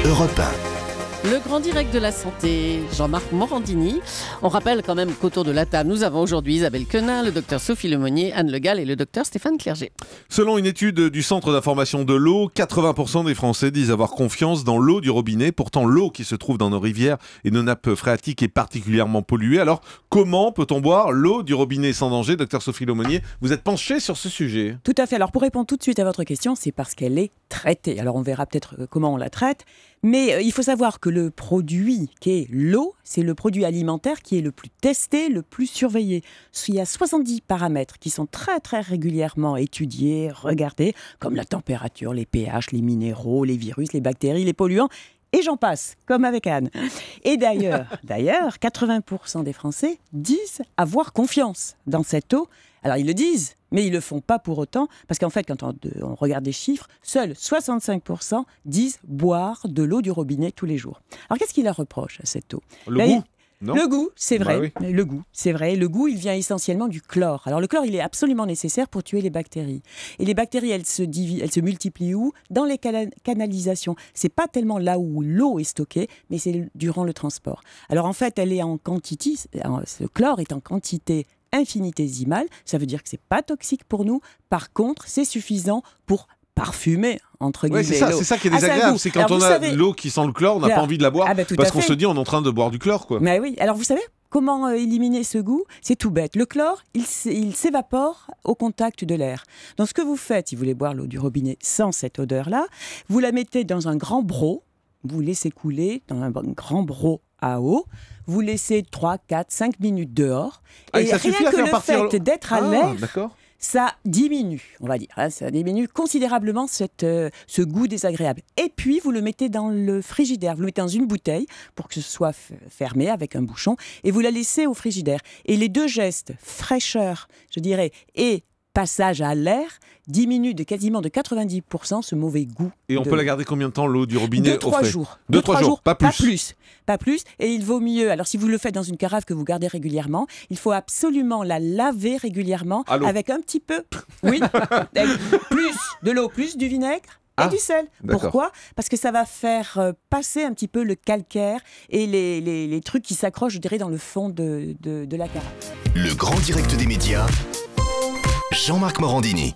Europe 1. Le grand direct de la santé, Jean-Marc Morandini. On rappelle quand même qu'autour de la table, nous avons aujourd'hui Isabelle Quenin, le docteur Sophie Lemonnier, Anne Le Gall et le docteur Stéphane Clerget. Selon une étude du Centre d'information de l'eau, 80% des Français disent avoir confiance dans l'eau du robinet. Pourtant, l'eau qui se trouve dans nos rivières et nos nappes phréatiques est particulièrement polluée. Alors, comment peut-on boire l'eau du robinet sans danger? Docteur Sophie Lemonnier, vous êtes penchée sur ce sujet. Tout à fait. Alors, pour répondre tout de suite à votre question, c'est parce qu'elle est traitée. Alors, on verra peut-être comment on la traite. Mais il faut savoir que le produit qui est l'eau, c'est le produit alimentaire qui est le plus testé, le plus surveillé. Il y a 70 paramètres qui sont très très régulièrement étudiés, regardés, comme la température, les pH, les minéraux, les virus, les bactéries, les polluants. Et j'en passe, comme avec Anne. Et d'ailleurs, 80% des Français disent avoir confiance dans cette eau. Alors ils le disent, mais ils ne le font pas pour autant, parce qu'en fait, quand on regarde les chiffres, seuls 65% disent boire de l'eau du robinet tous les jours. Alors qu'est-ce qu'ils leur reprochent à cette eau? Le goût? Non. Le goût, c'est vrai. Bah oui. Le goût, c'est vrai. Le goût, il vient essentiellement du chlore. Alors le chlore, il est absolument nécessaire pour tuer les bactéries. Et les bactéries, elles se multiplient où? Dans les canalisations. C'est pas tellement là où l'eau est stockée, mais c'est durant le transport. Alors en fait, elle est en quantité. Ce chlore est en quantité infinitésimale. Ça veut dire que c'est pas toxique pour nous. Par contre, c'est suffisant pour parfumer, entre guillemets, c'est ça qui est désagréable, c'est quand on a l'eau qui sent le chlore, on n'a pas envie de la boire, parce qu'on se dit on est en train de boire du chlore, quoi. Mais oui, alors vous savez comment éliminer ce goût? C'est tout bête. Le chlore, il s'évapore au contact de l'air. Donc ce que vous faites, si vous voulez boire l'eau du robinet sans cette odeur-là, vous la mettez dans un grand broc, vous laissez couler dans un grand broc à eau, vous laissez 3, 4, 5 minutes dehors, et ça rien suffit à que faire le partir fait d'être à l'air, d'accord. ça diminue, on va dire, ça diminue considérablement ce goût désagréable. Et puis, vous le mettez dans le frigidaire, vous le mettez dans une bouteille pour que ce soit fermé avec un bouchon, et vous la laissez au frigidaire. Et les deux gestes, fraîcheur, je dirais, et passage à l'air, diminue quasiment de 90% ce mauvais goût. Et on peut la garder combien de temps, l'eau du robinet? 2-3 jours. 2-3 jours, pas plus. Pas plus. Et il vaut mieux, alors si vous le faites dans une carafe que vous gardez régulièrement, il faut absolument la laver régulièrement avec un petit peu, oui, plus de l'eau, plus du vinaigre. Et du sel. D'accord. Pourquoi? Parce que ça va faire passer un petit peu le calcaire et les trucs qui s'accrochent, je dirais, dans le fond de la carafe. Le grand direct des médias, Jean-Marc Morandini.